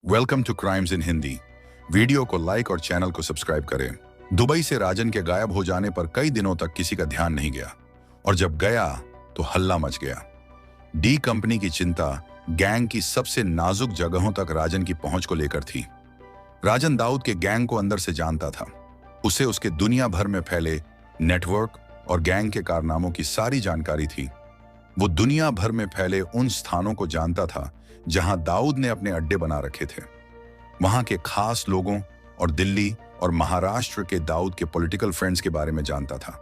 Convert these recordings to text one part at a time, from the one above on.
Welcome to crimes in Hindi. Video को like और channel को सब्सक्राइब करें। दुबई से राजन के गायब हो जाने पर कई दिनों तक किसी का ध्यान नहीं गया और जब गया तो हल्ला मच गया। डी कंपनी की चिंता गैंग की सबसे नाजुक जगहों तक राजन की पहुंच को लेकर थी। राजन दाऊद के गैंग को अंदर से जानता था। उसे उसके दुनिया भर में फैले नेटवर्क और गैंग के कारनामों की सारी जानकारी थी। वो दुनिया भर में फैले उन स्थानों को जानता था जहां दाऊद ने अपने अड्डे बना रखे थे, वहां के खास लोगों और दिल्ली और महाराष्ट्र के दाऊद के पॉलिटिकल फ्रेंड्स के बारे में जानता था।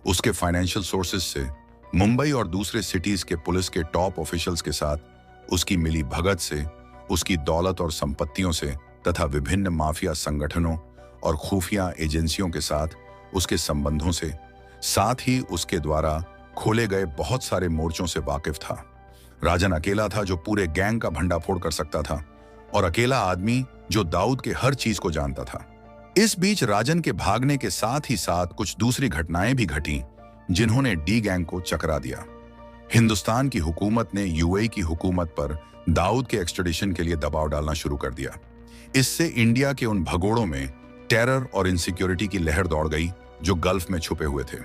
उसके फाइनेंशियल सोर्सेज से मुंबई और दूसरे सिटीज के पुलिस के टॉप ऑफिशियल्स के साथ उसकी मिली भगत से, उसकी दौलत और संपत्तियों से तथा विभिन्न माफिया संगठनों और खुफिया एजेंसियों के साथ उसके संबंधों से, साथ ही उसके द्वारा खोले गए बहुत सारे मोर्चों से वाकिफ था। राजन अकेला था जो पूरे गैंग का भंडाफोड़ कर सकता था और अकेला आदमी जो दाऊद के हर चीज को जानता था। इस बीच राजन के भागने के साथ ही साथ कुछ दूसरी घटनाएं भी घटी जिन्होंने डी गैंग को चकरा दिया। हिंदुस्तान की हुकूमत ने यूएई की हुकूमत पर दाऊद के एक्सट्रेडिशन के लिए दबाव डालना शुरू कर दिया। इससे इंडिया के उन भगोड़ों में टेरर और इनसिक्योरिटी की लहर दौड़ गई जो गल्फ में छुपे हुए थे।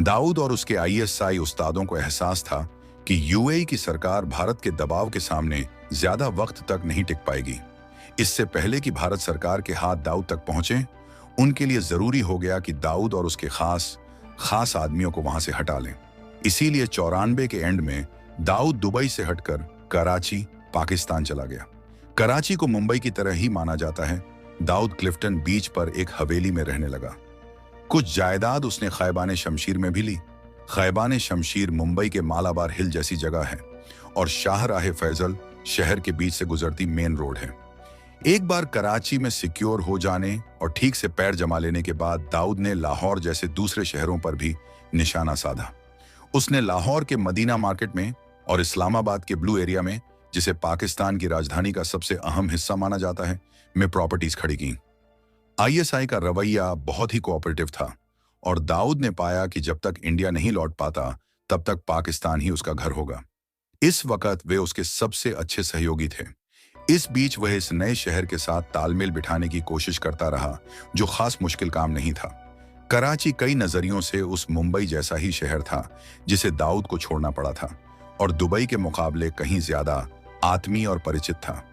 दाऊद और उसके आईएसआई उस्तादों को एहसास था कि यूएई की सरकार भारत के दबाव के सामने ज्यादा वक्त तक नहीं टिक पाएगी। इससे पहले कि भारत सरकार के हाथ दाऊद तक पहुंचे, उनके लिए जरूरी हो गया कि दाऊद और उसके खास आदमियों को वहां से हटा लें। इसीलिए 94 के एंड में दाऊद दुबई से हटकर कराची, पाकिस्तान चला गया। कराची को मुंबई की तरह ही माना जाता है। दाऊद क्लिफ्टन बीच पर एक हवेली में रहने लगा। कुछ जायदाद उसने खैबान शमशीर में भी ली। खैबान शमशीर मुंबई के मालाबार हिल जैसी जगह है और शाहराह फैजल शहर के बीच से गुजरती मेन रोड है। एक बार कराची में सिक्योर हो जाने और ठीक से पैर जमा लेने के बाद दाऊद ने लाहौर जैसे दूसरे शहरों पर भी निशाना साधा। उसने लाहौर के मदीना मार्केट में और इस्लामाबाद के ब्लू एरिया में, जिसे पाकिस्तान की राजधानी का सबसे अहम हिस्सा माना जाता है, में प्रॉपर्टीज खड़ी की। आईएसआई का रवैया बहुत ही कोऑपरेटिव था और दाऊद ने पाया कि जब तक इंडिया नहीं लौट पाता तब तक पाकिस्तान ही उसका घर होगा। इस वक्त वे उसके सबसे अच्छे सहयोगी थे। इस बीच वह इस नए शहर के साथ तालमेल बिठाने की कोशिश करता रहा, जो खास मुश्किल काम नहीं था। कराची कई नजरियों से उस मुंबई जैसा ही शहर था जिसे दाऊद को छोड़ना पड़ा था और दुबई के मुकाबले कहीं ज्यादा आत्मीय और परिचित था।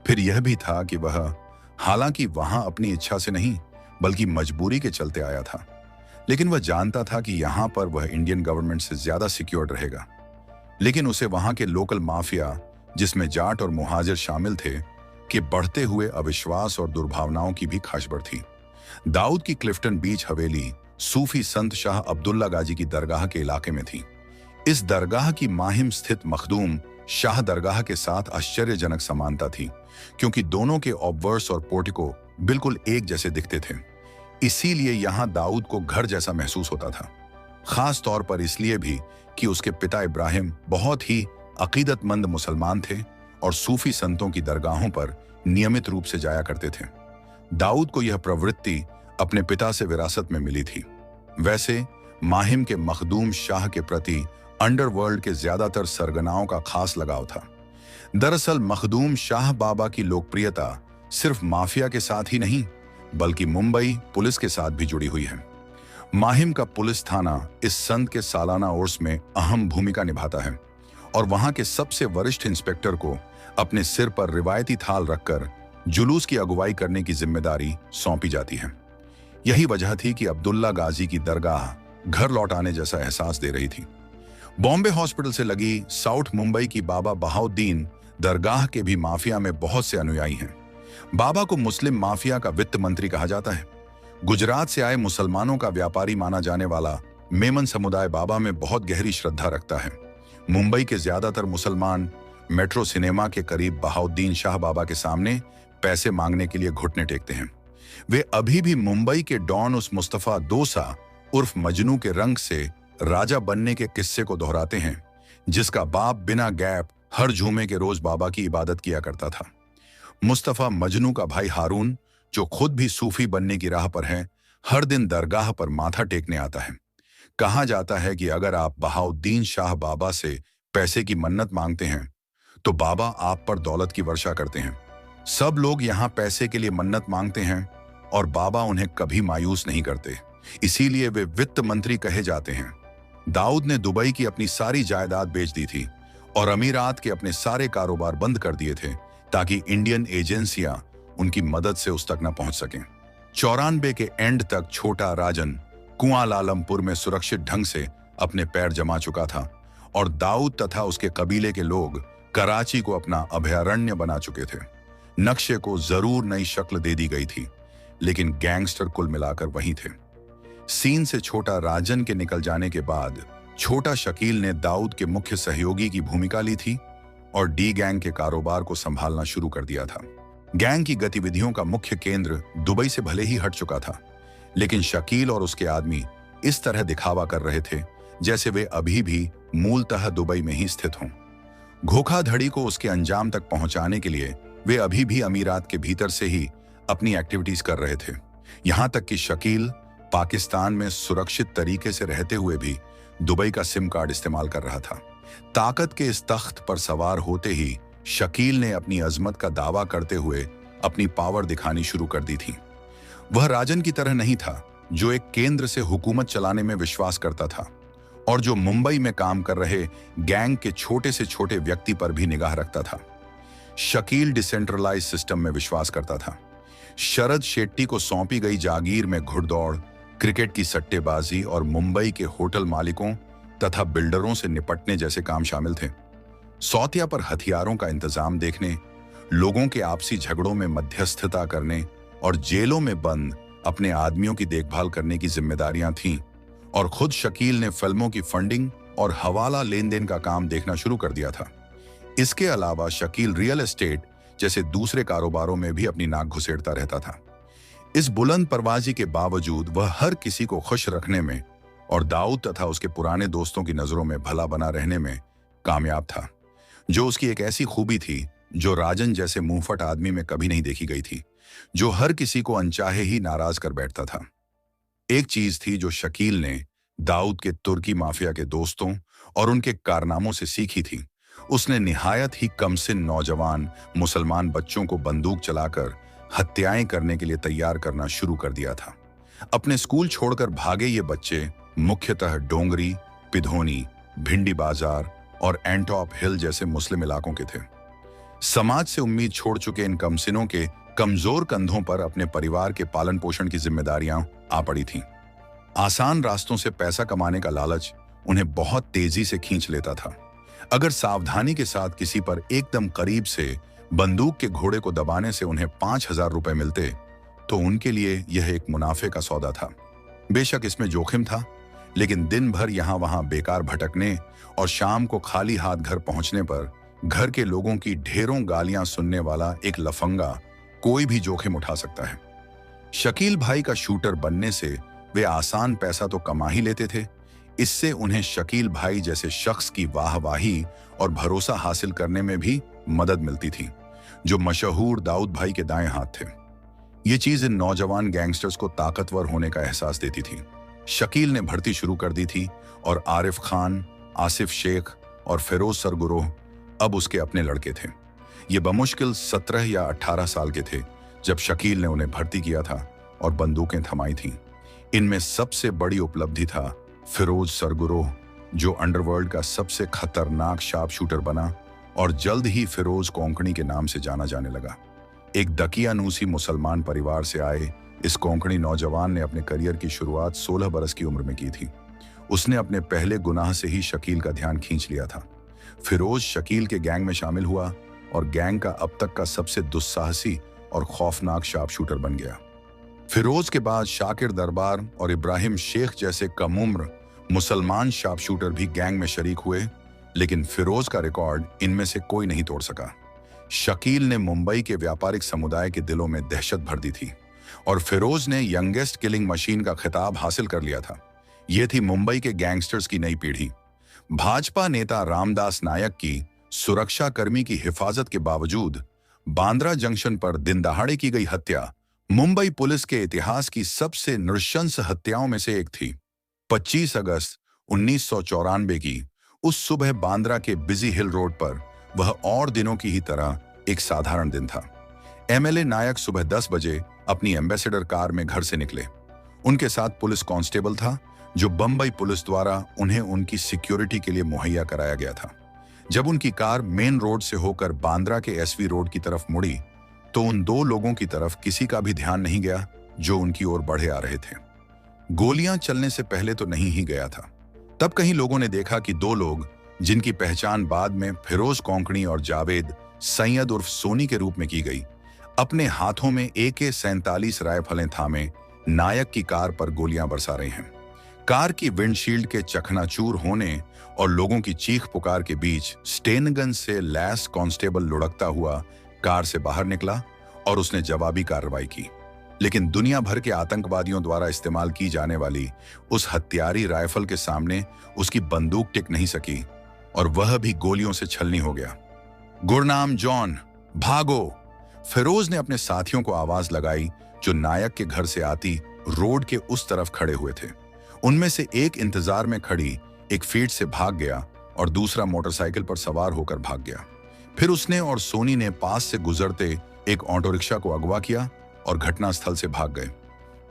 फिर यह भी था कि वह, हालांकि वहां अपनी इच्छा से नहीं बल्कि मजबूरी के चलते आया था, लेकिन वह जानता था कि यहां पर वह इंडियन गवर्नमेंट से ज्यादा सिक्योर्ड रहेगा। लेकिन उसे वहां के लोकल माफिया, जिसमें जाट और मुहाजिर शामिल थे, के बढ़ते हुए अविश्वास और दुर्भावनाओं की भी खबर थी। दाऊद की क्लिफ्टन बीच हवेली सूफी संत शाह अब्दुल्ला गाजी की दरगाह के इलाके में थी। इस दरगाह की माहिम स्थित मखदूम शाह दरगाह के साथ आश्चर्यजनक समानता थी, क्योंकि दोनों के ऑब्वर्स और पोर्टिको बिल्कुल एक जैसे दिखते थे। इसीलिए यहां दाऊद को घर जैसा महसूस होता था, खास तौर पर इसलिए भी कि उसके पिता इब्राहिम बहुत ही अकीदतमंद मुसलमान थे और सूफी संतों की दरगाहों पर नियमित रूप से जाया करते थे। दाऊद को यह प्रवृत्ति अपने पिता से विरासत में मिली थी। वैसे माहिम के मखदूम शाह के प्रति अंडरवर्ल्ड के ज्यादातर सरगनाओं का खास लगाव था। दरअसल मखदूम शाह बाबा की लोकप्रियता सिर्फ माफिया के साथ ही नहीं बल्कि मुंबई पुलिस के साथ भी जुड़ी हुई है। माहिम का पुलिस थाना इस संत के सालाना उर्स में अहम भूमिका निभाता है और वहां के सबसे वरिष्ठ इंस्पेक्टर को अपने सिर पर रिवायती थाल रखकर जुलूस की अगुवाई करने की जिम्मेदारी सौंपी जाती है। यही वजह थी कि अब्दुल्ला गाजी की दरगाह घर लौट आने जैसा एहसास दे रही थी। बॉम्बे हॉस्पिटल से लगी साउथ मुंबई की बाबा बहाउद्दीन दरगाह के भी माफिया में बहुत से अनुयायी हैं। बाबा को मुस्लिम माफिया का वित्त मंत्री कहा जाता है। गुजरात से आए मुसलमानों का व्यापारी माना जाने वाला मेमन समुदाय बाबा में बहुत गहरी श्रद्धा रखता है। मुंबई के ज्यादातर मुसलमान मेट्रो सिनेमा के करीब बहाउद्दीन शाह बाबा के सामने पैसे मांगने के लिए घुटने टेकते हैं। वे अभी भी मुंबई के डॉन उस मुस्तफा दोसा उर्फ मजनू के रंग से राजा बनने के किस्से को दोहराते हैं, जिसका बाप बिना गैप हर जुमे के रोज बाबा की इबादत किया करता था। मुस्तफा मजनू का भाई हारून, जो खुद भी सूफी बनने की राह पर है, हर दिन दरगाह पर माथा टेकने आता है। कहा जाता है कि अगर आप बहाउद्दीन शाह बाबा से पैसे की मन्नत मांगते हैं तो बाबा आप पर दौलत की वर्षा करते हैं। सब लोग यहाँ पैसे के लिए मन्नत मांगते हैं और बाबा उन्हें कभी मायूस नहीं करते, इसीलिए वे वित्त मंत्री कहे जाते हैं। दाऊद ने दुबई की अपनी सारी जायदाद बेच दी थी और अमीरात के अपने सारे कारोबार बंद कर दिए थे ताकि इंडियन एजेंसियां उनकी मदद से उस तक न पहुंच सकें। 94 के एंड तक छोटा राजन कुआलालंपुर में सुरक्षित ढंग से अपने पैर जमा चुका था और दाऊद तथा उसके कबीले के लोग कराची को अपना अभयारण्य बना चुके थे। नक्शे को जरूर नई शक्ल दे दी गई थी, लेकिन गैंगस्टर कुल मिलाकर वहीं थे। सीन से छोटा राजन के निकल जाने के बाद छोटा शकील ने दाऊद के मुख्य सहयोगी की भूमिका ली थी और डी गैंग के कारोबार को संभालना शुरू कर दिया था। गैंग की गतिविधियों का मुख्य केंद्र दुबई से भले ही हट चुका था, लेकिन शकील और उसके आदमी इस तरह दिखावा कर रहे थे जैसे वे अभी भी मूलतः दुबई में ही स्थित हों। धोखाधड़ी को उसके अंजाम तक पहुंचाने के लिए वे अभी भी अमीरात के भीतर से ही अपनी एक्टिविटीज कर रहे थे। यहां तक कि शकील पाकिस्तान में सुरक्षित तरीके से रहते हुए भी दुबई का सिम कार्ड इस्तेमाल कर रहा था। ताकत के इस तख्त पर सवार होते ही शकील ने अपनी अजमत का दावा करते हुए अपनी पावर दिखानी शुरू कर दी थी। वह राजन की तरह नहीं था जो एक केंद्र से हुकूमत चलाने में विश्वास करता था और जो मुंबई में काम कर रहे गैंग के छोटे से छोटे व्यक्ति पर भी निगाह रखता था। शकील डिसेंट्रलाइज सिस्टम में विश्वास करता था। शरद शेट्टी को सौंपी गई जागीर में घुड़दौड़, क्रिकेट की सट्टेबाजी और मुंबई के होटल मालिकों तथा बिल्डरों से निपटने जैसे काम शामिल थे। सौतिया पर हथियारों का इंतजाम देखने, लोगों के आपसी झगड़ों में मध्यस्थता करने और जेलों में बंद अपने आदमियों की देखभाल करने की जिम्मेदारियां थीं और खुद शकील ने फिल्मों की फंडिंग और हवाला लेन देन का काम देखना शुरू कर दिया था। इसके अलावा शकील रियल एस्टेट जैसे दूसरे कारोबारों में भी अपनी नाक घुसेड़ता रहता था। इस बुलंद परवाजी के बावजूद वह हर किसी को खुश रखने में और दाऊद तथा उसके पुराने दोस्तों की नजरों में भला बना रहने में कामयाब था, जो उसकी एक ऐसी खूबी थी जो राजन जैसे मुंहफट आदमी में कभी नहीं देखी गई थी, जो हर किसी को अनचाहे ही नाराज कर बैठता था। एक चीज थी जो शकील ने दाऊद के तुर्की माफिया के दोस्तों और उनके कारनामों से सीखी थी। उसने निहायत ही कमसिन नौजवान मुसलमान बच्चों को बंदूक चलाकर हत्याएं करने के लिए तैयार करना शुरू कर दिया था। अपने स्कूल छोड़कर भागे ये बच्चे मुख्यतः डोंगरी, पिधोनी, भिंडी बाजार और एंटॉप हिल जैसे मुस्लिम इलाकों के थे। समाज से उम्मीद छोड़ चुके इन कमसिनों के कमजोर कंधों पर अपने परिवार के पालन पोषण की जिम्मेदारियां आ पड़ी थीं। आसान रास्तों से पैसा कमाने का लालच उन्हें बहुत तेजी से खींच लेता था। अगर सावधानी के साथ किसी पर एकदम करीब से बंदूक के घोड़े को दबाने से उन्हें 5,000 रुपए मिलते तो उनके लिए यह एक मुनाफे का सौदा था। बेशक इसमें जोखिम था, लेकिन दिन भर यहां वहां बेकार भटकने और शाम को खाली हाथ घर पहुंचने पर घर के लोगों की ढेरों गालियां सुनने वाला एक लफंगा कोई भी जोखिम उठा सकता है। शकील भाई का शूटर बनने से वे आसान पैसा तो कमा ही लेते थे, इससे उन्हें शकील भाई जैसे शख्स की वाहवाही और भरोसा हासिल करने में भी मदद मिलती थी, जो मशहूर दाऊद भाई के दाएं हाथ थे। ये चीज इन नौजवान गैंगस्टर्स को ताकतवर होने का एहसास देती थी। शकील ने भर्ती शुरू कर दी थी और आरिफ खान, आसिफ शेख और फिरोज सरगुरोह अब उसके अपने लड़के थे। ये बमुश्किल 17 या 18 साल के थे जब शकील ने उन्हें भर्ती किया था और बंदूकें थमाई थीं। इनमें सबसे बड़ी उपलब्धि था फिरोज सरगुरोह, जो अंडरवर्ल्ड का सबसे खतरनाक शार्प शूटर बना और जल्द ही फिरोज कोंकणी के नाम से जाना जाने लगा। एक दकियानूसी मुसलमान परिवार से आए इस कोंकणी नौजवान ने अपने करियर की शुरुआत 16 बरस की उम्र में की थी। उसने अपने पहले गुनाह से ही शकील का ध्यान खींच लिया था। फिरोज शकील के गैंग में शामिल हुआ और गैंग का अब तक का सबसे दुस्साहसी और खौफनाक शार्प शूटर बन गया। फिरोज के बाद शाकिर दरबार और इब्राहिम शेख जैसे कम उम्र मुसलमान शार्प शूटर भी गैंग में शरीक हुए, लेकिन फिरोज का रिकॉर्ड इनमें से कोई नहीं तोड़ सका। शकील ने मुंबई के व्यापारिक समुदाय के दिलों में दहशत भर दी थी और फिरोज ने यंगेस्ट किलिंग मशीन का खिताब हासिल कर लिया था। यह थी मुंबई के गैंगस्टर्स की नई पीढ़ी। भाजपा नेता रामदास नायक की सुरक्षा कर्मी की हिफाजत के बावजूद बांद्रा जंक्शन पर दिन दहाड़े की गई हत्या मुंबई पुलिस के इतिहास की सबसे नृशंस हत्याओं में से एक थी। 25 अगस्त 1994 की उस सुबह बांद्रा के बिजी हिल रोड पर वह और दिनों की ही तरह एक साधारण दिन था। एमएलए नायक सुबह 10 बजे अपनी एम्बेसडर कार में घर से निकले। उनके साथ पुलिस कांस्टेबल था जो बंबई पुलिस द्वारा उन्हें उनकी सिक्योरिटी के लिए मुहैया कराया गया था। जब उनकी कार मेन रोड से होकर बांद्रा के एसवी रोड की तरफ मुड़ी तो उन दो लोगों की तरफ किसी का भी ध्यान नहीं गया जो उनकी ओर बढ़े आ रहे थे। गोलियां चलने से पहले तो नहीं ही गया था। तब कहीं लोगों ने देखा कि दो लोग, जिनकी पहचान बाद में फिरोज कोंकणी और जावेद सैयद उर्फ सोनी के रूप में की गई, अपने हाथों में AK-47 राइफलें थामे नायक की कार पर गोलियां बरसा रहे हैं। कार की विंडशील्ड के चकनाचूर होने और लोगों की चीख पुकार के बीच स्टेनगन से लैस कांस्टेबल लुढ़कता हुआ कार से बाहर निकला और उसने जवाबी कार्रवाई की। लेकिन दुनिया भर के आतंकवादियों द्वारा इस्तेमाल की जाने वाली उस हथियारी राइफल के सामने उसकी बंदूक टिक नहीं सकी और वह भी गोलियों से छलनी हो गया। गुरनाम जॉन, भागो! फिरोज ने अपने साथियों को आवाज लगाई जो नायक के घर से आती रोड के उस तरफ खड़े हुए थे। उनमें से एक इंतजार में खड़ी एक फीट से भाग गया और दूसरा मोटरसाइकिल पर सवार होकर भाग गया। फिर उसने और सोनी ने पास से गुजरते एक ऑटो रिक्शा को अगवा किया और घटनास्थल से भाग गए।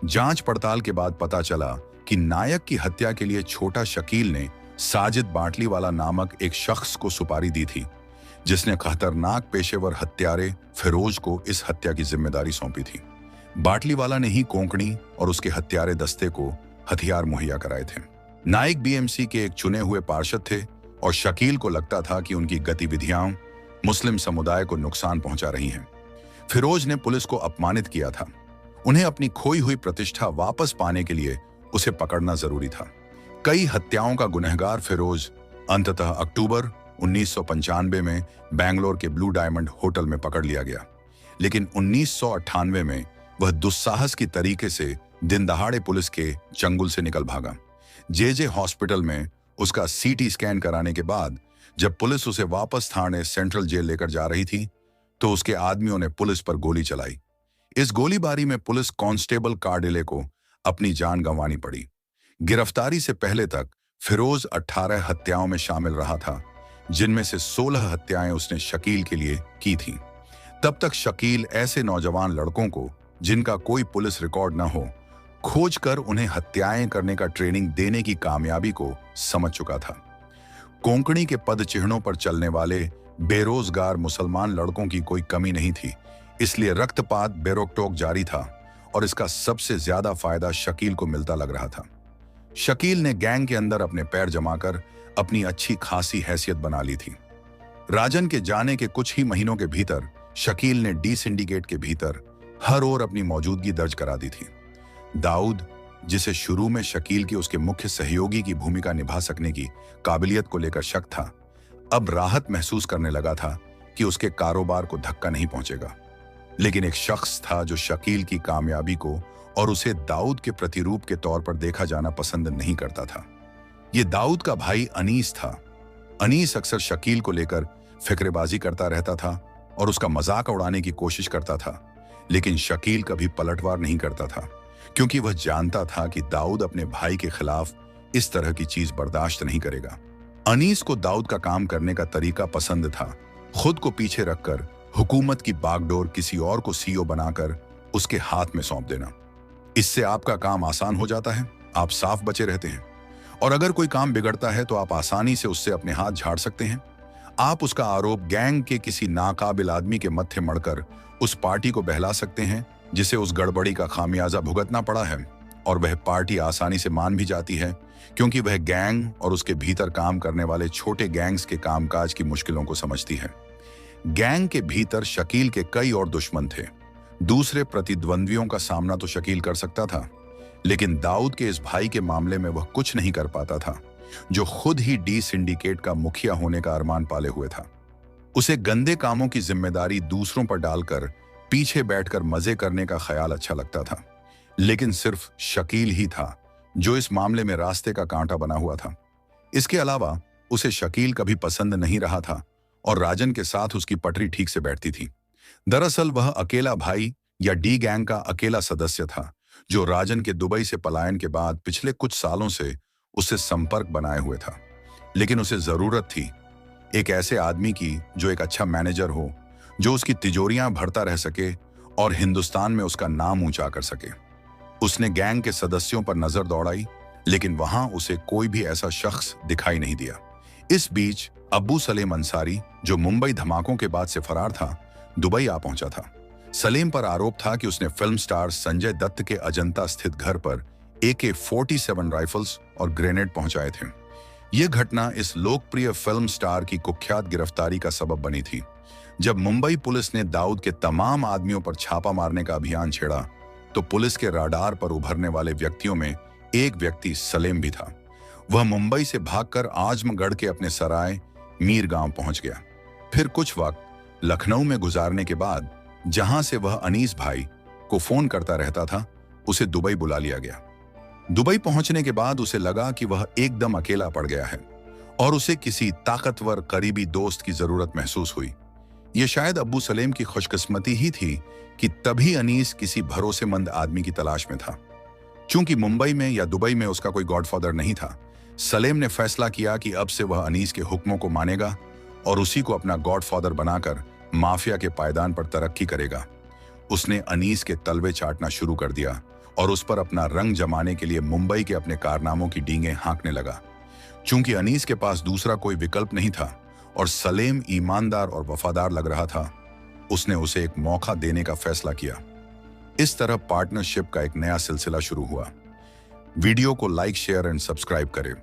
जांच पड़ताल के बाद पता चला कि नायक की हत्या के लिए छोटा शकील ने साजिद बाटलीवाला नामक एक शख्स को सुपारी दी थी, जिसने खतरनाक पेशेवर हत्यारे फिरोज को इस हत्या की जिम्मेदारी सौंपी थी। बाटलीवाला ने ही कोंकणी और उसके हत्यारे दस्ते को हथियार मुहैया कराए थे। नायक BMC के एक चुने हुए पार्षद थे और शकील को लगता था कि उनकी गतिविधियां मुस्लिम समुदाय को नुकसान पहुंचा रही हैं। फिरोज ने पुलिस को अपमानित किया था। उन्हें अपनी खोई हुई प्रतिष्ठा वापस पाने के लिए उसे पकड़ना जरूरी था। कई हत्याओं का गुनहगार फिरोज अंततः अक्टूबर 1995 में बेंगलोर के ब्लू डायमंड होटल में पकड़ लिया गया। लेकिन 1998 में वह दुस्साहस की तरीके से दिन दहाड़े पुलिस के चंगुल से निकल भागा। JJ हॉस्पिटल में उसका CT स्कैन कराने के बाद जब पुलिस उसे वापस थाने सेंट्रल जेल लेकर जा रही थी तो उसके आदमियों ने पुलिस पर गोली चलाई। इस गोलीबारी में पुलिस कांस्टेबल कार्डिले को अपनी जान गंवानी पड़ी। गिरफ्तारी से पहले तक फिरोज 18 हत्याओं में शामिल रहा था, जिनमें से 16 हत्याएं उसने शकील के लिए की थीं। तब तक शकील ऐसे नौजवान लड़कों को, जिनका कोई पुलिस रिकॉर्ड न हो, खोजकर उन्हें हत्याएं करने का ट्रेनिंग देने की कामयाबी को समझ चुका था। कोंकणी के पद चिन्हों पर चलने वाले बेरोजगार मुसलमान लड़कों की कोई कमी नहीं थी, इसलिए रक्तपात बेरोकटोक जारी था और इसका सबसे ज्यादा फायदा शकील को मिलता लग रहा था। शकील ने गैंग के अंदर अपने पैर जमाकर अपनी अच्छी खासी हैसियत बना ली थी। राजन के जाने के कुछ ही महीनों के भीतर शकील ने डी सिंडिकेट के भीतर हर ओर अपनी मौजूदगी दर्ज करा दी थी। दाऊद, जिसे शुरू में शकील की उसके मुख्य सहयोगी की भूमिका निभा सकने की काबिलियत को लेकर शक था, अब राहत महसूस करने लगा था कि उसके कारोबार को धक्का नहीं पहुंचेगा। लेकिन एक शख्स था जो शकील की कामयाबी को और उसे दाऊद के प्रतिरूप के तौर पर देखा जाना पसंद नहीं करता था। यह दाऊद का भाई अनीस था। अनीस अक्सर शकील को लेकर फिक्रेबाजी करता रहता था और उसका मजाक उड़ाने की कोशिश करता था, लेकिन शकील कभी पलटवार नहीं करता था, क्योंकि वह जानता था कि दाऊद अपने भाई के खिलाफ इस तरह की चीज बर्दाश्त नहीं करेगा। अनीस को दाऊद का काम करने का तरीका पसंद था, खुद को पीछे रखकर हुकूमत की बागडोर किसी और को CEO बनाकर उसके हाथ में सौंप देना। इससे आपका काम आसान हो जाता है, आप साफ बचे रहते हैं, और अगर कोई काम बिगड़ता है तो आप आसानी से उससे अपने हाथ झाड़ सकते हैं। आप उसका आरोप गैंग के किसी नाकाबिल आदमी के मत्थे मढ़कर उस पार्टी को बहला सकते हैं जिसे उस गड़बड़ी का खामियाजा भुगतना पड़ा है, और वह पार्टी आसानी से मान भी जाती है क्योंकि वह गैंग और उसके भीतर काम करने वाले छोटे गैंग्स के कामकाज की मुश्किलों को समझती है। गैंग के भीतर शकील के कई और दुश्मन थे। दूसरे प्रतिद्वंद्वियों का सामना तो शकील कर सकता था, लेकिन दाऊद के इस भाई के मामले में वह कुछ नहीं कर पाता था, जो खुद ही डी सिंडिकेट का मुखिया होने का अरमान पाले हुए था। उसे गंदे कामों की जिम्मेदारी दूसरों पर डालकर पीछे बैठकर मजे करने का ख्याल अच्छा लगता था, लेकिन सिर्फ शकील ही था जो इस मामले में रास्ते का कांटा बना हुआ था। इसके अलावा उसे शकील कभी पसंद नहीं रहा था और राजन के साथ उसकी पटरी ठीक से बैठती थी। दरअसल वह अकेला भाई या डी गैंग का अकेला सदस्य था जो राजन के दुबई से पलायन के बाद पिछले कुछ सालों से उससे संपर्क बनाए हुए था। लेकिन उसे जरूरत थी एक ऐसे आदमी की जो एक अच्छा मैनेजर हो, जो उसकी तिजोरियां भरता रह सके और हिंदुस्तान में उसका नाम ऊंचा कर सके। उसने गैंग के सदस्यों पर नजर दौड़ाई, लेकिन वहां उसे कोई भी ऐसा शख्स दिखाई नहीं दिया। इस बीच अब्बू सलेम अंसारी, जो मुंबई धमाकों के बाद से फरार था, दुबई आ पहुंचा था। सलेम पर आरोप था कि उसने फिल्म स्टार संजय दत्त के अजंता स्थित घर पर AK-47 राइफल्स और ग्रेनेड पहुंचाए थे। यह घटना इस लोकप्रिय फिल्म स्टार की कुख्यात गिरफ्तारी का सबब बनी थी। जब मुंबई पुलिस ने दाऊद के तमाम आदमियों पर छापा मारने का अभियान छेड़ा, तो पुलिस के राडार पर उभरने वाले व्यक्तियों में एक व्यक्ति सलेम भी था। वह मुंबई से भागकर आजमगढ़ के अपने सराय मीर गांव पहुंच गया। फिर कुछ वक्त लखनऊ में गुजारने के बाद, जहां से वह अनीस भाई को फोन करता रहता था, उसे दुबई बुला लिया गया। दुबई पहुंचने के बाद उसे लगा कि वह एकदम अकेला पड़ गया है और उसे किसी ताकतवर करीबी दोस्त की जरूरत महसूस हुई। यह शायद अब्बू सलेम की खुशकिस्मती ही थी कि तभी अनीस किसी भरोसेमंद आदमी की तलाश में था। चूंकि मुंबई में या दुबई में उसका कोई गॉडफादर नहीं था, सलेम ने फैसला किया कि अब से वह अनीस के हुक्मों को मानेगा और उसी को अपना गॉडफादर बनाकर माफिया के पायदान पर तरक्की करेगा। उसने अनीस के तलवे चाटना शुरू कर दिया और उस पर अपना रंग जमाने के लिए मुंबई के अपने कारनामों की डींगें हाँकने लगा। चूंकि अनीस के पास दूसरा कोई विकल्प नहीं था और सलेम ईमानदार और वफादार लग रहा था, उसने उसे एक मौका देने का फैसला किया। इस तरह पार्टनरशिप का एक नया सिलसिला शुरू हुआ। वीडियो को लाइक, शेयर एंड सब्सक्राइब करें।